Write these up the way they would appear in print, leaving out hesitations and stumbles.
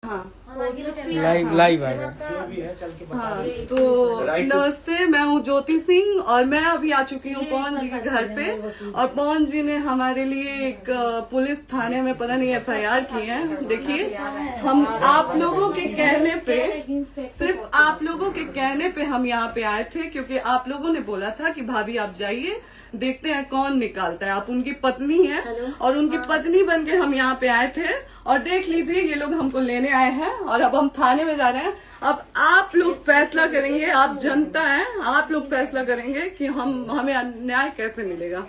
हाँ लाइव आएगा जो भी है चल के बता हाँ, दीजिए। तो नमस्ते, मैं हूँ ज्योति सिंह और मैं अभी आ चुकी हूँ पवन जी के घर पे। और पवन जी ने हमारे लिए एक पुलिस थाने में पता नहीं FIR की है। देखिए, हम आप लोगों के कहने पे, सिर्फ आप लोगों के कहने पे हम यहाँ पे आए थे, क्योंकि आप लोगों ने बोला था कि भाभी आप जाइए, देखते हैं कौन निकालता है। आप उनकी पत्नी हैं और उनकी पत्नी बन के हम यहाँ पे आए थे। और देख लीजिए, ये लोग हमको लेने आए हैं और अब हम थाने में जा रहे हैं। अब आप लोग फैसला करेंगे, आप जनता हैं, आप लोग फैसला करेंगे कि हमें न्याय कैसे मिलेगा।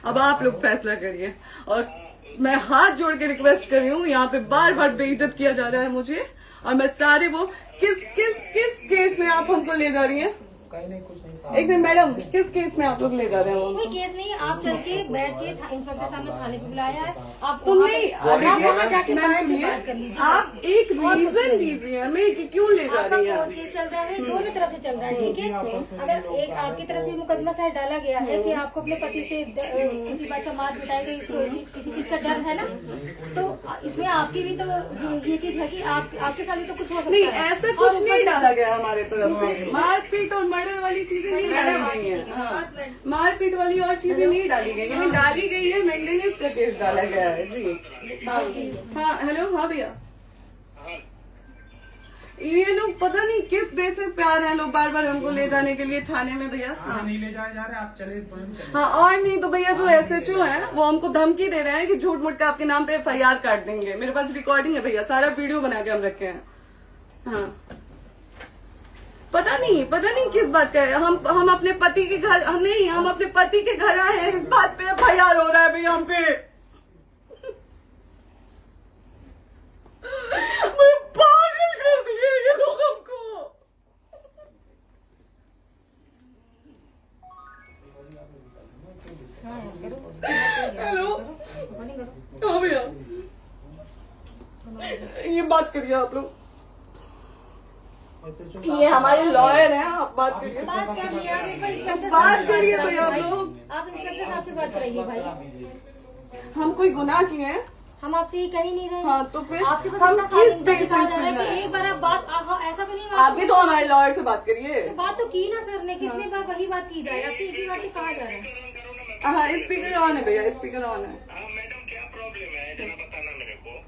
अब आप लोग फैसला करिए। और मैं हाथ जोड़ के रिक्वेस्ट कर रही हूँ, यहाँ पे बार बार बेइज्जत किया जा रहा है मुझे। और मैं सारे वो किस केस में आप हमको ले जा रही हैं? कहीं नहीं, कुछ नहीं। एक दिन मैडम, किस केस में आप लोग ले जा रहे हो? कोई केस नहीं, आप चल के बैठ के इंस्पेक्टर सामने थाने पे बुलाया है। आप तुम नहीं, वहाँ जाके मैम बात सुनिए, कर लीजिए। आप एक रीजन दीजिए हमें कि क्यों ले जा रही कोर्ट हैं। केस चल रहा है, दोनों तरफ से चल रहा है, ठीक है। अगर एक आपकी तरफ से मुकदमा शायद डाला गया है कि आपको अपने पति से किसी बात का मार पिटाई गई, किसी चीज का डर है ना, तो इसमें आपकी भी तो ये चीज है कि आपके साथ भी तो कुछ हो सकता नहीं, है। ऐसा कुछ नहीं डाला गया हमारे तरफ से। मारपीट और मर्डर वाली चीजें नहीं डाली गई हैं। हाँ, मारपीट वाली और चीजें नहीं डाली गई हैं। डाली गई है मेंटेनेंस का केस डाला गया है जी। हाँ हेलो, हाँ भैया, ये लोग पता नहीं किस बेसिस पे आ रहे हैं लोग बार बार हमको ले जाने के लिए थाने में भैया। हाँ नहीं ले जाए जा रहे, आप चले स्वयं चले। हाँ, और नहीं तो भैया जो SHO है वो हमको धमकी दे रहे हैं कि झूठ मूठ का आपके नाम पे FIR काट देंगे। मेरे पास रिकॉर्डिंग है भैया, सारा वीडियो बना के हम रखे हैं। हाँ, पता नहीं किस बात का है। हम अपने पति के घर नहीं, हम अपने पति के घर आए हैं, इस बात पे FIR हो रहा है भैया हम पे। पागल कर दिए ये लोग हमको। हेलो, हाँ भैया, ये बात करिए आप लोग। ये हमारे लॉयर हैं, आप बात करिए। बात कर लिया, आप एक बार इंस्पेक्टर बात साहब करिए से भैया आप भाई। लोग। आप इंस्पेक्टर साहब से बात कराइए भाई। हम कोई गुनाह किए हैं? हम आपसे ये कह ही नहीं रहे। हाँ, तो फिर आपसे बस हम इतना किस साइलेंट से कहा बेसिस जा रहा पे है कि जाए? एक बार आप बात ऐसा तो नहीं आप भी तो हमारे लॉयर से बात करिए। तो बात तो की ना सर ने, कितने बार वही बात की जाए, आपसे एक ही बार तो कहा जा रहा है। हाँ, स्पीकर ऑन है भैया, स्पीकर ऑन है। हाँ मैडम, क्या प्रॉब्लम है जरा बताना मेरे को।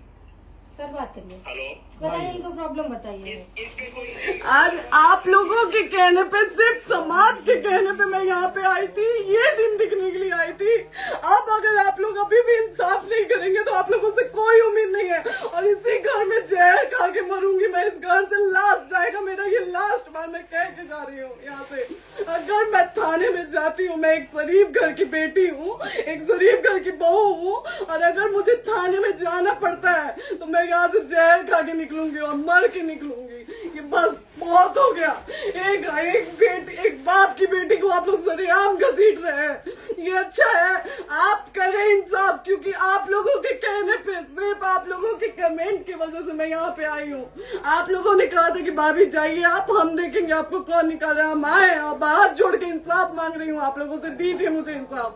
सर बात करिए, हेलो, बताइए इनको प्रॉब्लम बताइए। इसके कोई आज आप लोगों के कहने पे, सिर्फ समाज के कहने पे मैं यहाँ पे आई थी, ये दिन दिखने के लिए आई थी। अब अगर आप लोग अभी भी इंसाफ नहीं करेंगे तो आप लोगों से कोई उम्मीद नहीं है। और इसी घर में जहर खा के मरूंगी मैं। इस घर से लास्ट जाएगा मेरा, ये लास्ट बार मैं कह के जा रही हूँ यहाँ से। अगर मैं थाने में जाती हूँ, मैं एक शरीफ घर की बेटी हूँ, एक शरीफ घर की बहू हूँ, और अगर मुझे थाने में जाना पड़ता है तो मैं यहाँ से जहर खा के निकलूंगी और मर के निकलूंगी। ये बस बहुत हो गया। एक बाप की बेटी को आप लोग सरेआम घसीट रहे हैं। ये अच्छा है, आप करें इंसाफ, क्योंकि आप लोगों के कहने पे, सिर्फ आप लोगों के कमेंट की वजह से मैं यहाँ पे आई हूँ। आप लोगों ने कहा था कि भाभी जाइए आप, हम देखेंगे आपको कौन निकाल रहा है। हम आए और हाथ जोड़ के इंसाफ मांग रही हूँ आप लोगों से, दीजिए मुझे इंसाफ।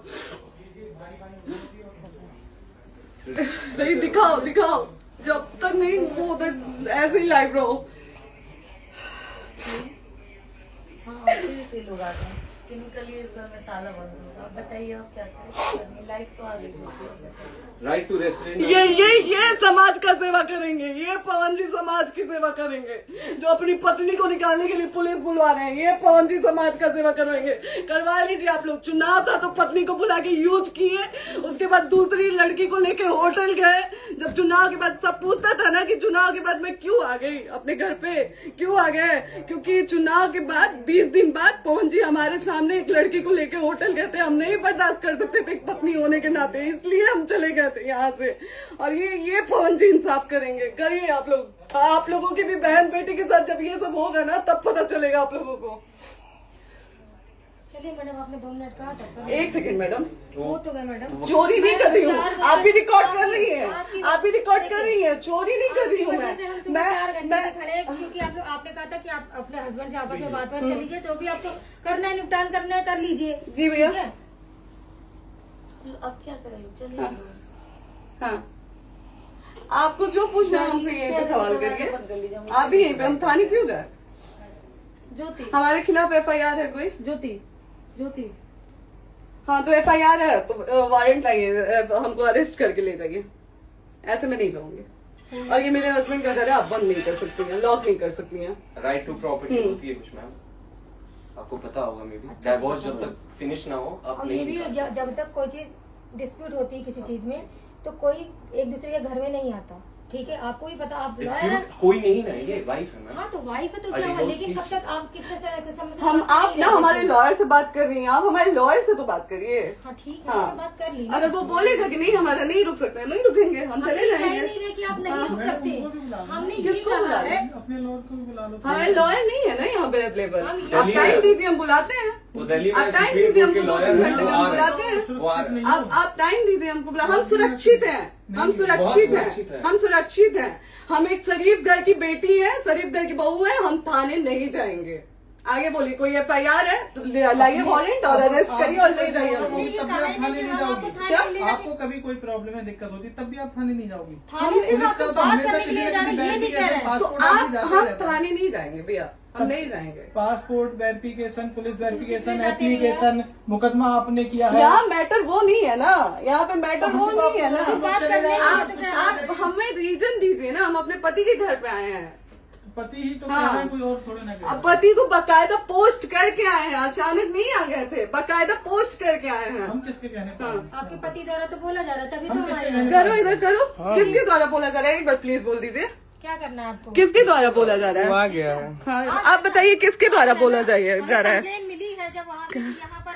नहीं, दिखाओ, जब तक नहीं वो उधर ऐसे ही लाइव रहो। हाँ, फिर से लोग आते हैं कि निकलिए, इस घर में ताला बंद होगा। आप बताइए आप क्या करें, लाइफ तो आ गई। Right to restaurant. ये समाज का सेवा करेंगे, ये पवन जी समाज की सेवा करेंगे। जो अपनी पत्नी को निकालने के लिए पुलिस बुलवा रहे हैं, ये पवन जी समाज का सेवा करेंगे। करवा लीजिए आप लोग। चुनाव था तो पत्नी को बुला के यूज किए, उसके बाद दूसरी लड़की को लेके होटल गए। जब चुनाव के बाद सब पूछता था ना कि चुनाव के बाद मैं क्यों आ गई अपने घर पे, क्यों आ गए, क्योंकि चुनाव के बाद 20 दिन बाद पवन जी हमारे सामने एक लड़की को लेके होटल गए थे। हम नहीं बर्दाश्त कर सकते थे एक पत्नी होने के नाते, इसलिए हम चले गए थे यहाँ से। और ये पवन जी इंसाफ करेंगे। करिए आप लोग। आप लोगों की भी बहन बेटी के साथ जब ये सब होगा ना, तब पता चलेगा आप लोगों को। चलिए मैडम, आपने 2 मिनट कहा था। एक सेकंड मैडम, वो तो गए मैडम। चोरी नहीं कर रही हूँ, आप भी रिकॉर्ड कर रही हैं, आप भी रिकॉर्ड कर रही हैं। चोरी नहीं कर रही हूँ मैं 4 घंटे से खड़े हैं, क्योंकि आप लोग, आपने कहा था कि आप अपने हस्बैंड से आपस में बात कर लीजिए, जो भी आपको करना है, निपटान करना है, कर लीजिए। जी भैया। ठीक है? अब क्या करें, चलिए। हाँ, आपको जो पूछना है हमसे यहीं पे सवाल करिए। आप भी यहीं पे, हम थाने क्यों जाए? ज्योति हमारे खिलाफ FIR है कोई? ज्योति हाँ तो FIR है तो वारंट लाइए, हमको अरेस्ट करके ले जाइए। ऐसे मैं नहीं जाऊंगी। और ये मेरे हस्बैंड का घर है, आप बंद नहीं कर सकती हैं, लॉक नहीं कर सकती हैं। राइट टू प्रॉपर्टी होती है कुछ मैम, आपको पता होगा मे बी। डाइवोर्स जब तक फिनिश ना हो आप और ये नहीं भी जब तक कोई चीज डिस्प्यूट होती है किसी चीज में तो कोई एक दूसरे के घर में नहीं आता, ठीक है? आपको भी पता, आप Dispute कोई नहीं ना, ये वाइफ है मैम। हाँ तो वाइफ है तो क्या हुआ, लेकिन कब तक आप कितने समय से हम साथ आप नहीं ना रहते हमारे थे? लॉयर से बात कर रही हैं, आप हमारे लॉयर से तो बात करिए। हाँ ठीक है, हाँ। मैंने बात कर ली ना। अगर वो बोलेगा कि नहीं हमारा नहीं रुक सकते, नहीं रुकेंगे, हम चले कह जाएंगे। नहीं रहे कि आप नहीं रुक सकते, हमने ये किसको बुला कहा रहे? है। अपने लॉयर को भी बुला लो। हमारे लॉयर नहीं है ना यहाँ पे अवेलेबल। हम आप टाइम दीजिए, हम बुलाते हैं। वो दिल्ली में आप टाइम सुप्रीम दीजिए कोर्ट के हमको, 2-3 लॉयर घंटे में हम बुलाते हैं। वो आ रहे हैं। आप टाइम दीजिए हमको, हम सुरक्षित हैं, हम सुरक्षित सुरक्षित हैं, हैं। हम सुरक्षित हैं। हम एक शरीफ घर की बेटी है, शरीफ घर की बहू है, हम थाने नहीं जाएंगे। आगे बोलिए, कोई FIR है तो लाइए वारंट और अरेस्ट करिए और ले जाइए हमको। ये तब भी कहा आप है थाने कि नहीं हम जाओगी। आपको थाने ले जाके- आपको कभी कोई प्रॉब्लम है, दिक्कत होती, तब भी आप थाने नहीं जाओगी। थाने से पुलिस बात का तो बात हमेशा करने के किसी लिए न जा रहे किसी हैं, ये नहीं कह रहे हैं। तो पासपोर्ट आप जाते हम रहता है। थाने नहीं जाएंगे भैया, हम नहीं जाएंगे। पासपोर्ट वेरिफिकेशन, पुलिस वेरिफिकेशन, किसमें जाते नहीं एप्लीकेशन, मुकदमा आपने किया है। यहाँ मैटर वो नहीं है ना, यहाँ पे मैटर वो नहीं है ना। बात करने के लिए तो क्या आप हमें रीजन दीजिए ना, हम अपने पति के घर पे आए हैं। पति ही तो हाँ। कह रहे हैं, कोई और थोड़े ना कह रहे अब हैं। पति को बकायदा पोस्ट करके आए हैं, अचानक नहीं आ गए थे, बकायदा पोस्ट करके आए हैं। हम किसके कहने पर हाँ। हैं? आपके पति द्वारा तो बोला जा रहा है, तभी तो हम हम किसके आए कहने हैं। पर करो हैं? इधर करो, किसके द्वारा बोला जा रहा है? एक बार प्लीज बोल दीजिए, क्या करना है आपको? किसके द्वारा बोला जा रहा वो है? आ गया है। हाँ, आप बताइए किसके द्वारा बोला जा रहा है? कंप्लेन मिली है जब वहाँ से यहाँ पर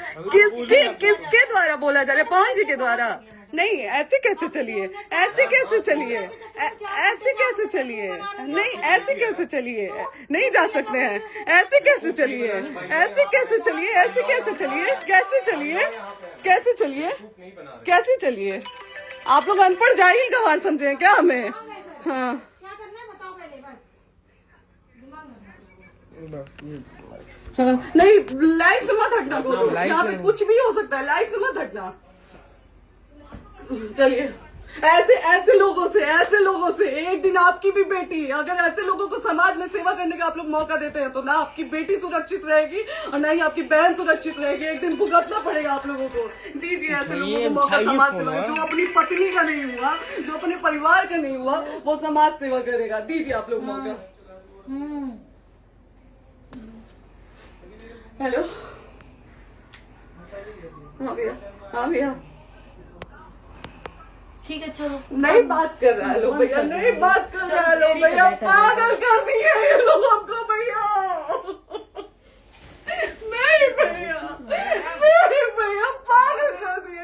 किसके द्वारा बोला जा रहा है? पवन जी के द्वारा? नहीं, ऐसे कैसे चलिए, ऐसे कैसे चलिए, ऐसे कैसे चलिए, नहीं ऐसे कैसे चलिए, नहीं जा सकते हैं, ऐसे कैसे चलिए, ऐसे कैसे चलिए, ऐसे कैसे चलिए, कैसे चलिए, कैसे चलिए, कैसे चलिए? आप लोग अनपढ़ जाहिल गंवार समझे हैं क्या हमें? हाँ क्या करना है बताओ पहले, बस दिमाग में बस ये हाँ, नहीं लाइफ से मत हटना, बोलो लाइफ यहाँ पे से- कुछ भी हो सकता है, लाइफ से मत हटना। चलिए, ऐसे लोगों से एक दिन आपकी भी बेटी, अगर ऐसे लोगों को समाज में सेवा करने का आप लोग मौका देते हैं तो ना आपकी बेटी सुरक्षित रहेगी और ना ही आपकी बहन सुरक्षित रहेगी। एक दिन भुगतना पड़ेगा आप लोगों को। दीजिए ऐसे लोगों को मौका समाज सेवा का, जो अपनी पत्नी का नहीं हुआ, जो अपने परिवार का नहीं हुआ, वो समाज सेवा करेगा। दीजिए आप लोग मौका। हेलो, हाँ भैया, हाँ भैया, ठीक है चलो। नहीं बात कर रहा है लोग भैया, नहीं बात कर रहा है लोग भैया, पागल कर दिए ये लोग हमको भैया। नहीं भैया, नहीं भैया, पागल कर दिए,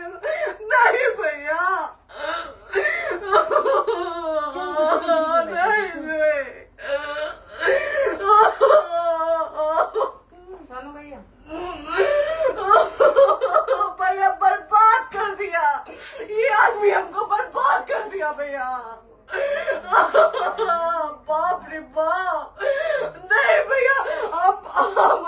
नहीं भैया, चलो भैया, भैया बर्बाद कर दिया ये आदमी, हमको बर्बाद कर दिया भैया। बाप रे बाप, नहीं भैया, हम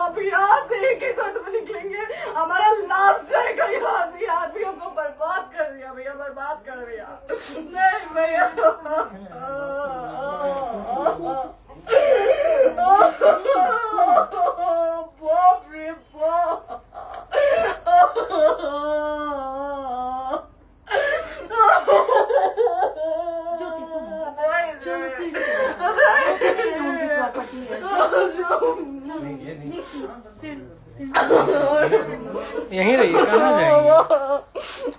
अभी यहाँ से एक ही शर्त में निकलेंगे, हमारा लास्ट जाएगा यहाँ से। ये आदमी हमको बर्बाद कर दिया भैया, बर्बाद कर दिया। नहीं भैया, बाप रे बाप, ज्योति सुनो, नहीं, चलो नहीं। प्रॉपर्टी है। यहीं रहिए, कहाँ जाएंगे?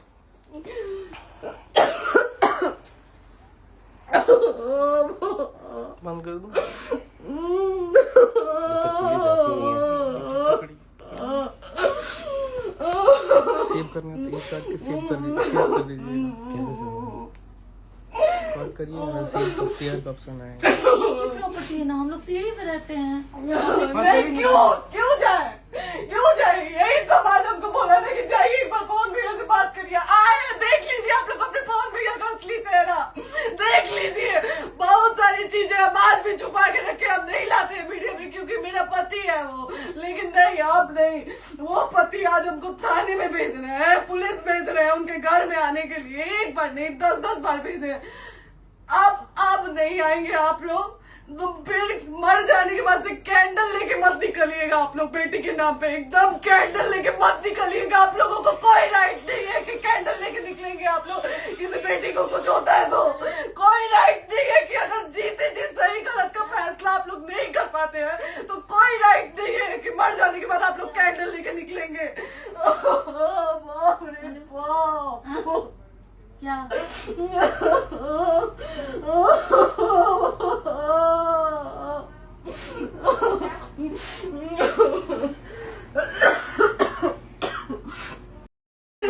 बंद कर दूं? सेव करना तो इस बात के सेव कर दीजिए। कॉल करिए, शेयर का ऑप्शन आएगा। प्रॉपर्टी है ना, हम लोग सीढ़ी पे रहते हैं। नहीं, क्यों जाए, क्यों जाए? यही समाज हमको बोला था कि जाइए एक बार पवन भैया से बात करिए। आए, देख लीजिए आप लोग अपने पवन भैया का असली चेहरा, देख लीजिए। बहुत सारी चीजें हम आज भी छुपा के रखे, हम नहीं लाते वीडियो में क्योंकि मेरा पति है वो, लेकिन नहीं, आप नहीं। वो पति आज हमको थाने में भेज रहे हैं, पुलिस भेज रहे हैं उनके घर में आने के लिए, एक बार नहीं 10-10 बार भेजे। अब नहीं आएंगे आप लोग, तो फिर मर जाने के बाद से कैंडल लेके मत निकलिएगा आप लोग बेटी के नाम पे, एकदम कैंडल लेके मत निकलिएगा। आप लोगों को कोई राइट नहीं है कि कैंडल लेके निकलेंगे आप लोग। किसी बेटी को कुछ होता है तो कोई राइट नहीं है कि अगर जीते जी सही गलत का फैसला आप लोग नहीं कर पाते हैं तो कोई राइट नहीं है कि मर जाने के बाद आप लोग कैंडल लेके निकलेंगे। बाप रे बाप, क्या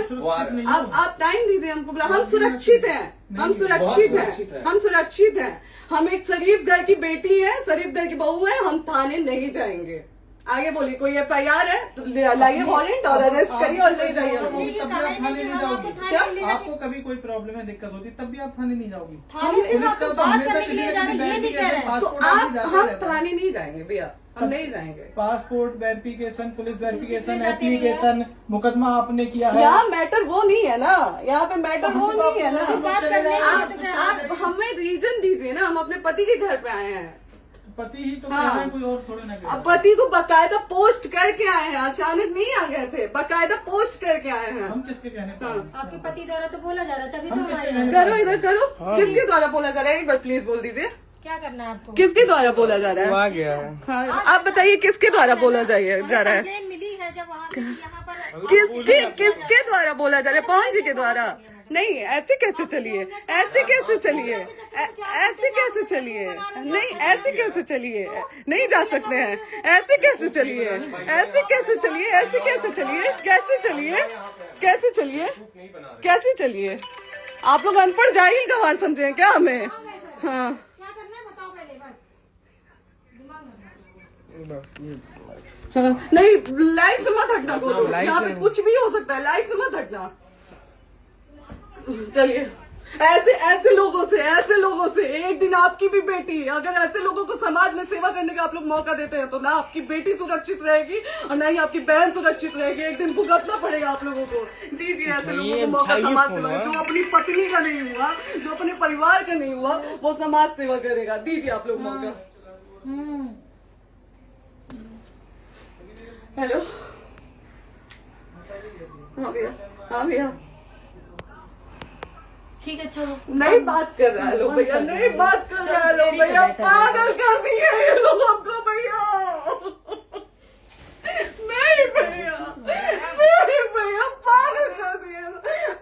सुरक्षित नहीं अब आप टाइम दीजिए हमको, बोला हम सुरक्षित हैं, हम सुरक्षित हैं, हम सुरक्षित हैं। हम एक शरीफ घर की बेटी है, शरीफ घर की बहू है, हम थाने नहीं जाएंगे। आगे बोलिए, कोई FIR है तो लाइए वारंट और अरेस्ट करिए और ले जाइए हमको। तब भी आप थाने नहीं जाओगी। क्या? आपको कभी कोई प्रॉब्लम है, दिक्कत होती तब भी आप थाने नहीं जाओगी। थाने से पुलिस आप का तो बात हमेशा करने के किसी लिए न जा किसी रहे हैं, ये नहीं कह रहे हैं। तो पासपोर्ट आदि आप जाते हम रहता है। थाने नहीं जाएंगे भैया, हम नहीं जाएंगे। पासपोर्ट वेरिफिकेशन, पुलिस वेरिफिकेशन, इसमें जाते नहीं एप्लीकेशन, मुकदमा आपने किया है। यहाँ मैटर वो नहीं है ना, यहाँ पे मैटर वो नहीं है ना। बात करने के लिए तो फिर आप हमें रीजन दीजिए ना, हम अपने पति के घर पे आए हैं। पति ही तो हाँ। कह रहे हैं, कोई और थोड़े ना कह रहे अब पति को बकायदा पोस्ट करके आए हैं, अचानक नहीं आ गए थे, बकायदा पोस्ट करके आए हैं। हम किसके कहने पर आए? आपके पति द्वारा तो बोला जा रहा है, तभी तो हम हम किसके आए कहने हैं। पर करो आए? इधर करो, किसके द्वारा बोला जा रहा है, एक बार प्लीज बोल दीजिए, क्या करना है आपको? किसके द्वारा बोला जा वो रहा आ है? गया है। हाँ, आप बताइए किसके द्वारा बोला जा रहा है? कंप्लेन मिली है जब वहाँ से यहाँ पर किसके द्वारा बोला जा रहा है? पवन जी के द्वारा? नहीं, ऐसे कैसे चलिए, ऐसे कैसे चलिए, ऐसे कैसे चलिए, नहीं ऐसे कैसे चलिए, नहीं जा सकते हैं, ऐसे कैसे चलिए, ऐसे कैसे चलिए, ऐसे कैसे चलिए, कैसे चलिए, कैसे चलिए, कैसे चलिए? आप लोग अनपढ़ जाहिल गंवार समझे हैं क्या हमें? हाँ, क्या करना है बताओ पहले, बस दिमाग में बस ये हाँ, नहीं लाइफ से मत हटना, बोलो लाइफ यहाँ से पे नहीं। कुछ भी हो सकता है, लाइफ से मत हटना। चलिए, ऐसे लोगों से एक दिन आपकी भी बेटी, अगर ऐसे लोगों को समाज में सेवा करने का आप लोग मौका देते हैं तो ना आपकी बेटी सुरक्षित रहेगी और ना ही आपकी बहन सुरक्षित रहेगी। एक दिन भुगतना पड़ेगा आप लोगों को। दीजिए ऐसे लोगों को मौका समाज सेवा का, जो अपनी पत्नी का नहीं हुआ, जो अपने परिवार का नहीं हुआ, वो समाज सेवा करेगा। दीजिए आप लोग मौका। हेलो, हाँ भैया, हाँ भैया, ठीक है चलो। नहीं बात कर रहा है लोग भैया, नहीं बात कर रहा है लोग भैया, पागल कर दिए ये लोग हमको भैया। नहीं भैया, नहीं भैया, पागल कर दिए,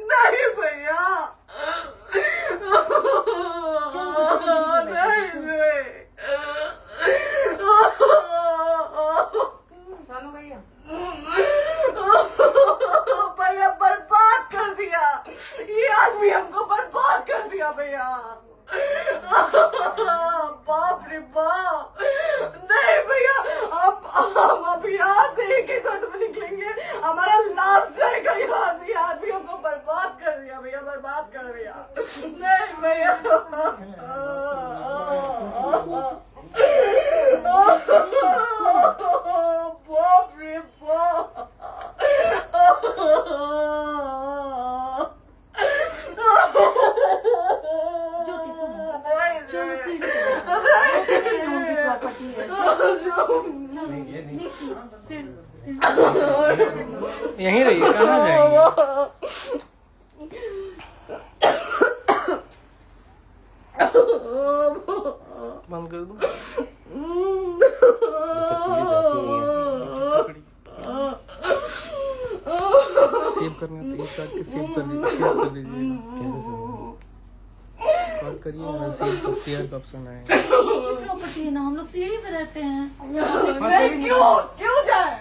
नहीं भैया, चलो भैया, भैया बर्बाद कर दिया ये आदमी, हमको बर्बाद कर दिया भैया। बाप रे बाप, नहीं भैया, हम अभी यहाँ से एक ही शर्त में निकलेंगे, हमारा लास्ट जाएगा यहाँ से। ये आदमी हमको बर्बाद कर दिया भैया, बर्बाद कर दिया। नहीं भैया, बाप रे बाप, ज्योति सुनो, चलो सीढ़ी पे जाओ। उनकी प्रॉपर्टी है। यहीं रहिए, कहाँ जाएंगे? बंद कर दूं? सेव करना तो एक काट के सेव कर दीजिए। कॉल करिए, शेयर का ऑप्शन आएगा। प्रॉपर्टी है ना, हम लोग सीढ़ी पे रहते हैं। नहीं, क्यों जाए,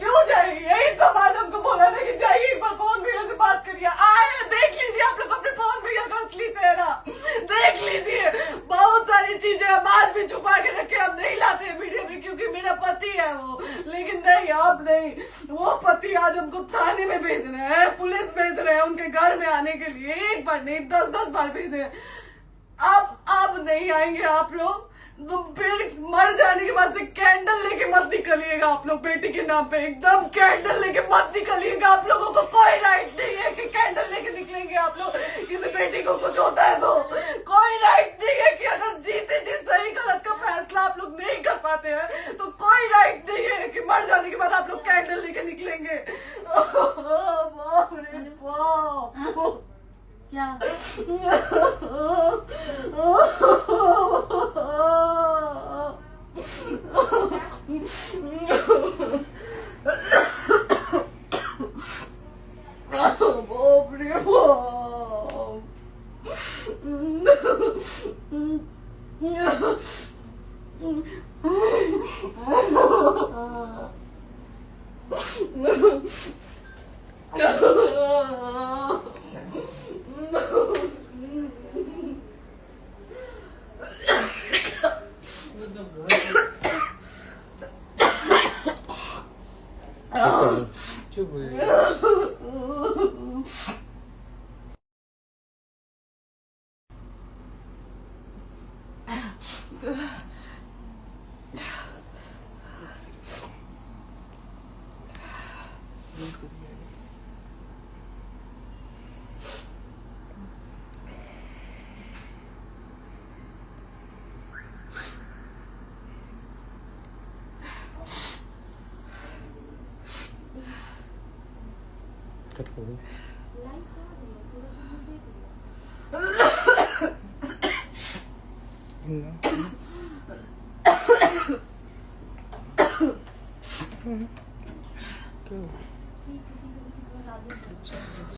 क्यों जाए? यही समाज हमको बोला था कि जाइए एक बार फोन भैया से बात करिए। आए, देख लीजिए आप लोग अपने फोन भैया का असली चेहरा, देख लीजिए। बहुत सारी चीजें हम आज भी छुपा के रखे, हम नहीं लाते वीडियो में क्योंकि मेरा पति है वो, लेकिन नहीं, आप नहीं। वो पति आज हमको थाने में भेज रहे हैं, पुलिस भेज रहे हैं उनके घर में आने के लिए, एक बार नहीं 10-10 बार भेजे। अब नहीं आएंगे आप लोग, तो फिर मर जाने के बाद बाद से कैंडल लेके मत निकलिएगा आप लोग बेटी के नाम पे, एकदम कैंडल लेके मत निकलिएगा। आप लोगों को कोई राइट नहीं है कि कैंडल लेके निकलेंगे आप लोग। किसी बेटी को कुछ होता है तो कोई राइट नहीं है कि अगर जीते जी सही गलत का फैसला आप लोग नहीं कर पाते हैं तो कोई राइट नहीं है कि मर जाने के बाद आप लोग कैंडल लेके निकलेंगे। बाप रे बाप। क्या बाप रे चुप हो जाइए। कट कर दो। क्या हुआ?